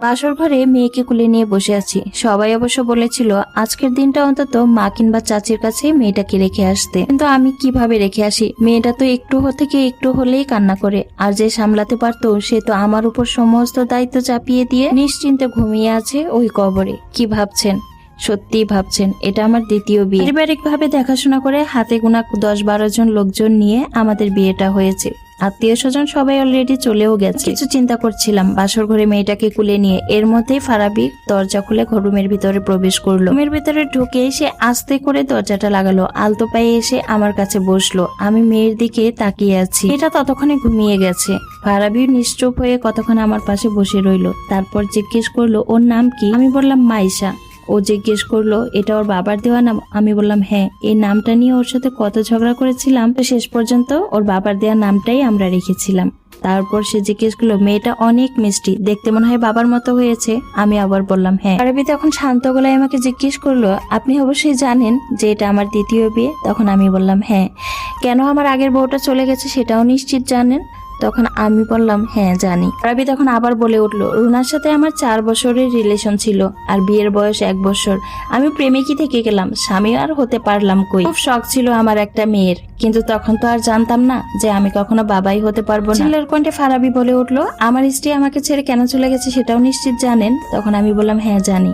বাসর ঘরে মেয়েকে কুলে নিয়ে বসে আছি। সবাই অবশ্য বলেছিল আজকের দিনটা অন্তত মা কিংবা চাচির কাছে মেয়েটাকে রেখে আসতে, কিন্তু আমি কিভাবে রেখে আসি? মেয়েটা তো একটু থেকে একটু হলেই কান্না করে, আর যে সামলাতে পারতো সে তো আমার উপর সমস্ত দায়িত্ব চাপিয়ে দিয়ে নিশ্চিন্তে ঘুমিয়ে আছে ওই কবরে। কি ভাবছেন? সত্যিই ভাবছেন এটা আমার দ্বিতীয় বিয়ে? পারিবারিক ভাবে দেখাশোনা করে হাতে গোনা 10-12 জন লোকজন নিয়ে আমাদের বিয়েটা হয়েছে। আত্মীয় স্বজন সবাই অলরেডি চলেও গেছে। কিছু চিন্তা করছিলাম বাসর ঘরে মেয়েটাকে কুলে নিয়ে, এর মধ্যেই ফারাবি দরজা খুলে রুমের ভিতরে প্রবেশ করলো। রুমের ভিতরে ঢুকে সে আস্তে করে দরজাটা লাগালো, আলতো পায়ে এসে আমার কাছে বসলো। আমি মেয়ের দিকে তাকিয়ে আছি। এটা ততক্ষণে ঘুমিয়ে গেছে। ফারাবি নিশ্চুপ হয়ে কতক্ষণ আমার পাশে বসে রইলো, তারপর জিজ্ঞেস করলো ওর নাম কি। আমি বললাম মাইশা। ও জিজ্ঞেস করলো এটা ওর বাবার দেওয়া নাম। আমি বললাম হ্যাঁ। এই নামটা নিয়ে ওর সাথে কত ঝগড়া করেছিলাম, তো শেষ পর্যন্ত ওর বাবার দেওয়া নামটাই আমরা রেখেছিলাম। তারপর সে জিজ্ঞেস করলো মেয়েটা অনেক মিষ্টি, দেখতে মনে হয় বাবার মতো হয়েছে। আমি আবার বললাম হ্যাঁ। আরবি তখন শান্ত গলায় আমাকে জিজ্ঞেস করলো আপনি অবশ্যই জানেন যে এটা আমার দ্বিতীয় বিয়ে? তখন আমি বললাম হ্যাঁ। কেন আমার আগের বউটা চলে গেছে সেটাও নিশ্চিত জানেন? তখন আমি বললাম হ্যাঁ জানি। রাবি তখন আবার বলে উঠলো রুনার সাথে আমার 4 বছরের রিলেশন ছিল, আর বিয়ের বয়স 1 বছর। আমি প্রেমিকই থেকে গেলাম, স্বামী আর হতে পারলাম কই। খুব শখ ছিল আমার একটা মেয়ের, কিন্তু তখন তো আর জানতাম না যে আমি কখনো বাবাই হতে পারবো না। ছেলের কণ্ঠে ফারাবি বলে উঠলো আমার স্ত্রী আমাকে ছেড়ে কেন চলে গেছে সেটাও নিশ্চিত জানেন? তখন আমি বললাম হ্যাঁ জানি।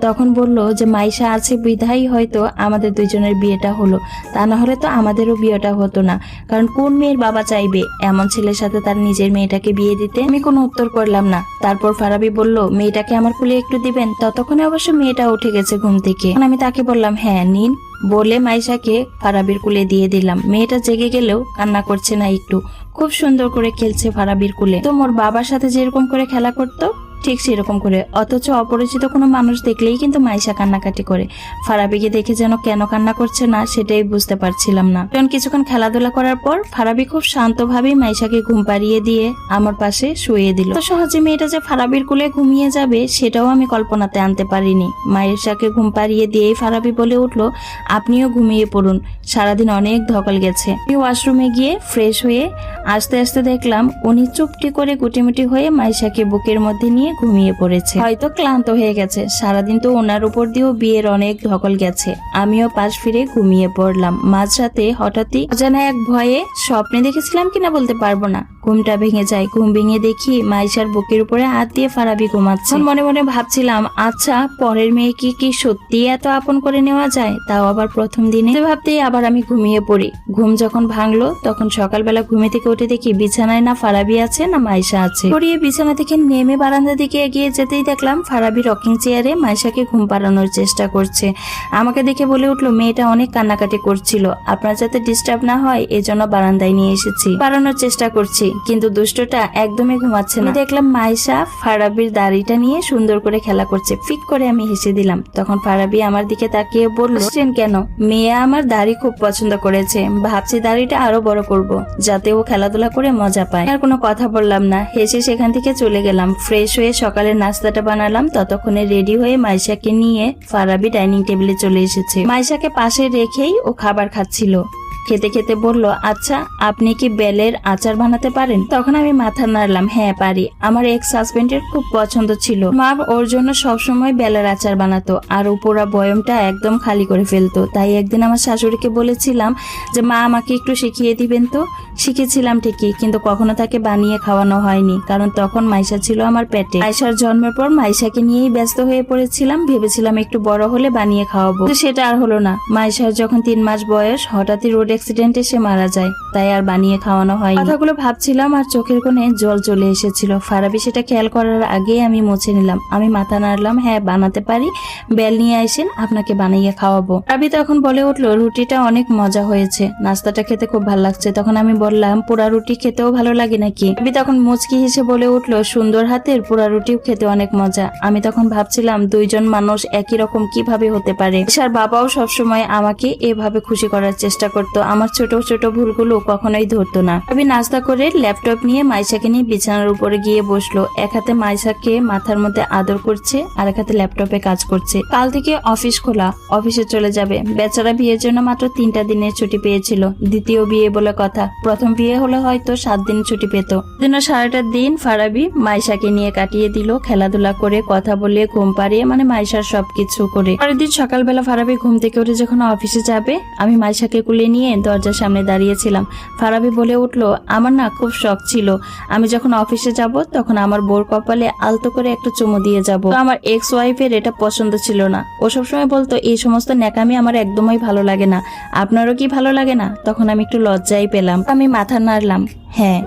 তখন বললো যে মাইশা আছে বিধাই হয়তো আমাদের দুইজনের বিয়েটা হলো, তা না হলে তো আমাদেরও বিয়েটা হতো না। কারণ কোন মেয়ের বাবা চাইবে এমন ছেলের সাথে তার নিজের মেয়েটাকে বিয়ে দিতে? আমি কোনো উত্তর করলাম না। তারপর ফারাবি বলল মেয়েটাকে আমার কুলে একটু দিবেন। ততক্ষণে অবশ্য মেয়েটা উঠে গেছে ঘুম থেকে। আমি তাকে বললাম হ্যাঁ নিন, বলে মাইশাকে ফারাবির কুলে দিয়ে দিলাম। মেয়েটা জেগে গেলেও কান্না করছে না একটু, খুব সুন্দর করে খেলছে ফারাবির কুলে। তো মোর বাবার সাথে যেরকম করে খেলা করতো ঠিক সেরকম করে, অথচ অপরিচিত কোনো মানুষ দেখলেই কিন্তু মাইশা কান্নাকাটি করে। ফারাবিকে দেখে যেন কেন কান্না করছে না সেটাই বুঝতে পারছিলাম না। তখন কিছুক্ষণ খেলাধুলা করার পর ফারাবি খুব শান্তভাবেই মাইশাকে ঘুম পাড়িয়ে দিয়ে আমার পাশে শুয়ে দিল। তো সহজে মেয়েটা যে ফারাবির কুলে ঘুমিয়ে যাবে সেটাও আমি কল্পনাতে আনতে পারিনি। মাইশাকে ঘুম পাড়িয়ে দিয়েই ফারাবি বলে উঠলো আপনিও ঘুমিয়ে পড়ুন, সারাদিন অনেক ধকল গেছে। আমি ওয়াশরুমে গিয়ে ফ্রেশ হয়ে আস্তে আস্তে দেখলাম উনি চুপটি করে গুটিমুটি হয়ে মাইশাকে বুকের মধ্যে নিয়ে ঘুমিয়ে পড়েছে। হয়তো ক্লান্ত হয়ে গেছে, সারাদিন তো ওনার উপর দিয়েও বিয়ের অনেক ধকল গেছে। আমিও পাশ ফিরে ঘুমিয়ে পড়লাম। মাঝরাতে হঠাৎই অজানা এক ভয়ে স্বপ্নে দেখেছিলাম কিনা বলতে পারবো না, ঘুমটা ভেঙে যায়। ঘুম ভেঙে দেখি মাইশার বুকের উপরে হাত দিয়ে ফারাবি ঘুমাচ্ছে। মনে মনে ভাবছিলাম আচ্ছা পরের মেয়েকে কি সত্যি এত আপন করে নেওয়া যায়, তাও আবার প্রথম দিনে। ভাবতেই আবার আমি ঘুমিয়ে পড়ি। ঘুম যখন ভাঙলো তখন সকালবেলা ঘুমে থেকে উঠে দেখি বিছানায় না ফারাবি আছে না মাইশা আছে। পড়িয়ে বিছানা থেকে নেমে বারান্দা দিকে এগিয়ে যেতেই দেখলাম ফারাবি রকিং চেয়ারে মাইশাকে ঘুম পাড়ানোর চেষ্টা করছে। আমাকে দেখে বলে উঠলো মেয়েটা অনেক কান্নাকাটি করছিল, আপনার যাতে ডিস্টার্ব না হয় এজন্য বারান্দায় নিয়ে এসেছি, পাড়ানোর চেষ্টা করছি, কিন্তু দুষ্টটা একদমই ঘুমাচ্ছে না। দেখলাম মাইশা ফারাবির দাড়িটা নিয়ে সুন্দর করে খেলা করছে। ফিক করে আমি হেসে দিলাম। তখন ফারাবি আমার দিকে তাকিয়ে বলল কেন? মেয়ে আমার দাড়ি খুব পছন্দ করেছে, ভাবছি দাড়িটা আরো বড় করব যাতে ও খেলাধুলা করে মজা পায়। আর কোনো কথা বললাম না, হেসে সেখান থেকে চলে গেলাম। ফ্রেশ হয়ে সকালের নাস্তাটা বানালাম। ততক্ষণে রেডি হয়ে মাইশাকে নিয়ে ফারাবি ডাইনিং টেবিলে চলে এসেছে। মাইশাকে পাশে রেখেই ও খাবার খাচ্ছিল। খেতে খেতে বলল আচ্ছা আপনি কি বেলের আচার বানাতে পারেন? তখন আমি মাথা নাড়লাম হ্যাঁ পারি, আমার এক্স হাজবেন্ডের খুব পছন্দ ছিল। মা ওর জন্য সবসময় বেলের আচার বানাতো আর উপরা বয়মটা একদম খালি করে ফেলতো। তাই একদিন আমার শাশুড়িকে বলেছিলাম যে মা আমাকে একটু শিখিয়ে দিবেন। তো শিখেছিলাম ঠিকই, কিন্তু কখনো তাকে বানিয়ে খাওয়ানো হয়নি, কারণ তখন মাইশা ছিল আমার পেটে। মাইশার জন্মের পর মাইশাকে নিয়েই ব্যস্ত হয়ে পড়েছিলাম। ভেবেছিলাম একটু বড় হলে বানিয়ে খাওয়াবো, তো সেটা আর হলো না। মাইশার যখন 3 মাস বয়স হঠাৎই রোড অ্যাক্সিডেন্টে সে মারা যায়, তাই আর বানিয়ে খাওয়ানো হয়নি। কথাগুলো ভাবছিলাম আর চোখের কোণে জল চলে এসেছিল। ফারাবি সেটা খেয়াল করার আগেই আমি মুছে নিলাম। আমি মাথা নাড়লাম হ্যাঁ বানাতে পারি, বেল নিয়ে আসেন আপনাকে বানিয়ে খাওয়াবো। ফারাবি তখন বলে উঠলো রুটিটা অনেক মজা হয়েছে, নাস্তাটা খেতে খুব ভালো লাগছে। তখন আমি বললাম পোড়া রুটি খেতেও ভালো লাগে নাকি? ফারাবি তখন মুচকি হেসে বলে উঠলো সুন্দর হাতের পোড়া রুটিও খেতে অনেক মজা। আমি তখন ভাবছিলাম দুইজন মানুষ একই রকম কিভাবে হতে পারে। আর বাবাও সবসময় আমাকে এভাবে খুশি করার চেষ্টা করতো, আমার ছোট ছোট ভুলগুলো কখনোই ধরতো না। আমি নাস্তা করে ল্যাপটপ নিয়ে মাইশাকে নিয়ে বিছানার উপরে গিয়ে বসলো। এক হাতে মাইশাকে মাথার মধ্যে আদর করছে, আর এক হাতে ল্যাপটপে কাজ করছে। কাল থেকে অফিস খোলা, অফিসে চলে যাবে। বেচারা বিয়ের জন্য মাত্র 3টা দিনের ছুটি পেয়েছিল, দ্বিতীয় বিয়ে বলে কথা। প্রথম বিয়ে হলে হয়তো 7 দিন ছুটি পেত। দিন সারাটা দিন ফারাবি মাইশাকে নিয়ে কাটিয়ে দিল, খেলাধুলা করে, কথা বলে, ঘুম পাড়িয়ে, মানে মাইশার সবকিছু করে। পরের দিন সকালবেলা ফারাবি ঘুম থেকে উঠে যখন অফিসে যাবে, আমি মাইশাকে কুলে নিয়ে দরজার সামনে দাঁড়িয়েছিলাম। ফারাবি বলে উঠলো, আমার না খুব শখ ছিল আমি যখন অফিসে যাব তখন আমার বোর কপালে আলতো করে একটা চুমু দিয়ে যাব। আমার এক্স ওয়াইফের এটা পছন্দ ছিল না। ও সবসময় বলতো এই সমস্ত ন্যাকামি আমার একদমই ভালো লাগে না, আপনারও কি ভালো লাগে না? তখন আমি একটু লজ্জাই পেলাম, আমি মাথা নাড়লাম হ্যাঁ।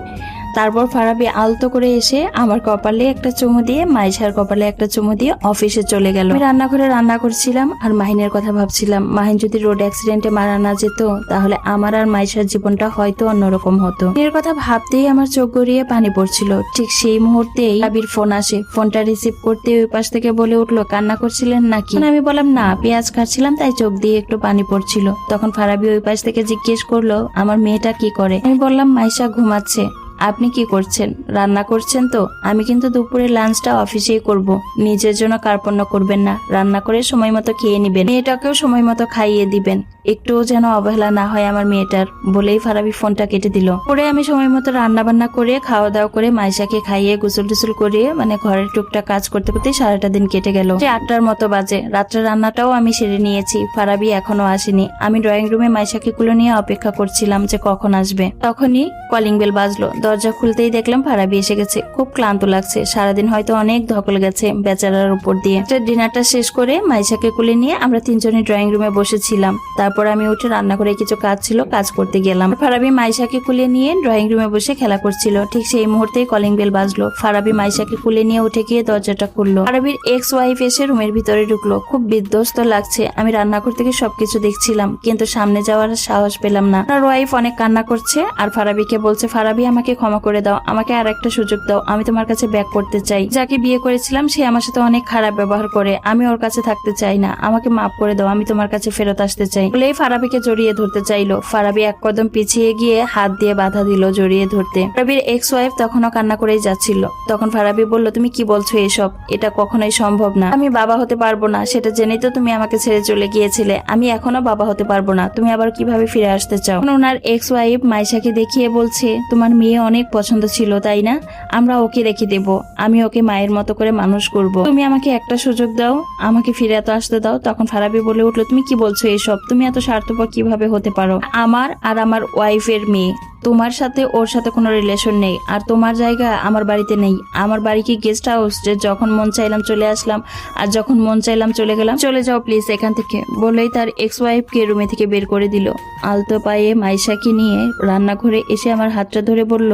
তারপর ফারাবি আলতো করে এসে আমার কপালে একটা চুমু দিয়ে, মাইশার কপালে একটা চুমু দিয়ে অফিসে চলে গেল। আমি রান্নাঘরে রান্না করছিলাম আর মাহিনের কথা ভাবছিলাম। মাহিন যদি রোড অ্যাক্সিডেন্টে মারা না যেত তাহলে আমার আর মাইশার জীবনটা হয়তো অন্যরকম হতো। এর কথা ভাবতেই আমার চোখ গড়িয়ে পানি পড়ছিল। ঠিক সেই মুহূর্তেই আবির ফোন আসে। ফোনটা রিসিভ করতে ওই পাশ থেকে বলে উঠলো, কান্না করছিলেন নাকি? আমি বললাম না, পেঁয়াজ কাটছিলাম তাই চোখ দিয়ে একটু পানি পড়ছিল। তখন ফারাবি ওই পাশ থেকে জিজ্ঞেস করলো, আমার মেয়েটা কি করে? আমি বললাম মাইশা ঘুমাচ্ছে। আপনি কি করছেন? রান্না করছেন তো? আমি কিন্তু দুপুরে লাঞ্চটা অফিসেই করব, নিজের জন্য কার্পণ্য করবেন না, রান্না করে সময় মতো খেয়ে নিবেন, মেয়েটাকেও সময় মতো খাইয়ে দিবেন, একটুও যেন অবহেলা না হয় আমার মেয়েটার। বলেই ফারাবি ফোনটা কেটে দিল। পরে আমি সময় মতো রান্না বান্না করে, খাওয়া দাওয়া করে, মাইশাকে খাইয়ে গোসল টোসল করিয়ে, মানে ঘরের টুকটাক কাজ করতে করতে সারাটা দিন কেটে গেল। 8টার মতো বাজে। রাত্রে রান্নাটাও আমি সেরে নিয়েছি। ফারাবি এখনো আসেনি। আমি ড্রয়িং রুমে মাইশাকে কুলে নিয়ে অপেক্ষা করছিলাম যে কখন আসবে। তখনই কলিং বেল বাজলো। দরজা খুলতেই দেখলাম ফারাবি এসে গেছে। খুব ক্লান্ত লাগছে, সারাদিন হয়তো অনেক ধকল গেছে বেচারার উপর দিয়ে। ডিনারটা শেষ করে মাইশাকে কুলে নিয়ে আমরা 3জনই ড্রয়িং রুমে বসেছিলাম। তারপর আমি উঠে রান্না করে কিছু কাজ ছিল, কাজ করতে গেলাম। ফারাবি মাইশাকে কুলে নিয়ে ড্রয়িং রুমে বসে খেলা করছিল। ঠিক সেই মুহূর্তেই কলিং বেল বাজলো। ফারাবি মাইশাকে কুলে নিয়ে উঠে গিয়ে দরজাটা খুললো। ফারাবির এক্স ওয়াইফ এসে রুমের ভিতরে ঢুকলো। খুব বিধ্বস্ত লাগছে। আমি রান্নাঘর থেকে সবকিছু দেখছিলাম, কিন্তু সামনে যাওয়ার সাহস পেলাম না। আর ওয়াইফ অনেক কান্না করছে আর ফারাবিকে বলছে, ফারাবি আমাকে ক্ষমা করে দাও, আমাকে আর একটা সুযোগ দাও, আমি তোমার কাছে ব্যাক করতে চাই। যাকে বিয়ে করেছিলাম সে আমার সাথে অনেক খারাপ ব্যবহার করে, আমি ওর কাছে থাকতে চাই না, আমাকে মাফ করে দাও, আমি তোমার কাছে ফেরত আসতে চাই। বলেই ফারাবিকে জড়িয়ে ধরতে চাইলো। ফারাবি এক কদম পিছিয়ে গিয়ে হাত দিয়ে বাধা দিল জড়িয়ে ধরতে। ফারাবির এক্স ওয়াইফ তখনও কান্না করেই যাচ্ছিল। তখন ফারাবি বলল, তুমি কি বলছো এসব? এটা কখনোই সম্ভব না, আমি বাবা হতে পারবো না। সেটা জেনেই তো তুমি আমাকে ছেড়ে চলে গিয়েছিলে। আমি এখনো বাবা হতে পারবো না, তুমি আবার কিভাবে ফিরে আসতে চাও? ওনার এক্স ওয়াইফ মাইশাকে দেখিয়ে বলছে, তোমার মেয়ে অনেক পছন্দ ছিল তাই না? আমরা ওকে রেখে দেব, আমি ওকে মায়ের মতো করে মানুষ করব, তুমি আমাকে একটা সুযোগ দাও, আমাকে ফিরে এত আসতে দাও। তখন ফারাবি বলে উঠলো, তুমি কি বলছো এসব? তুমি এত স্বার্থপর কিভাবে হতে পারো? আমার আর আমার ওয়াইফের মেয়ে, তোমার সাথে ওর সাথে কোনো রিলেশন নেই, আর তোমার জায়গা আমার বাড়িতে নেই। আমার বাড়ি কি গেস্ট হাউস যে যখন মন চাইলাম চলে আসলাম আর যখন মন চাইলাম চলে গেলাম? চলে যাও প্লিজ এখান থেকে। বলেই তার এক্স ওয়াইফকে রুমে থেকে বের করে দিল। আলতো পায়ে মাইশাকে নিয়ে রান্নাঘরে এসে আমার হাতটা ধরে বলল,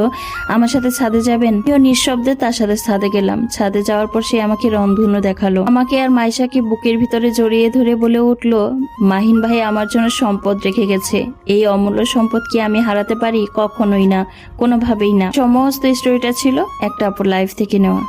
আমার সাথে ছাদে যাবেন? কেউ নিঃশব্দে তার সাথে ছাদে গেলাম। ছাদে যাওয়ার পর সে আমাকে রংধনু দেখালো। আমাকে আর মাইশাকে বুকের ভিতরে জড়িয়ে ধরে বলে উঠলো, মাহিন ভাই আমার জন্য সম্পদ রেখে গেছে, এই অমূল্য সম্পদ কি আমি হারাতে পারি? কখনোই না, কোনোভাবেই না। সমস্ত স্টোরিটা ছিল একটা আপুর লাইফ থেকে নেওয়া।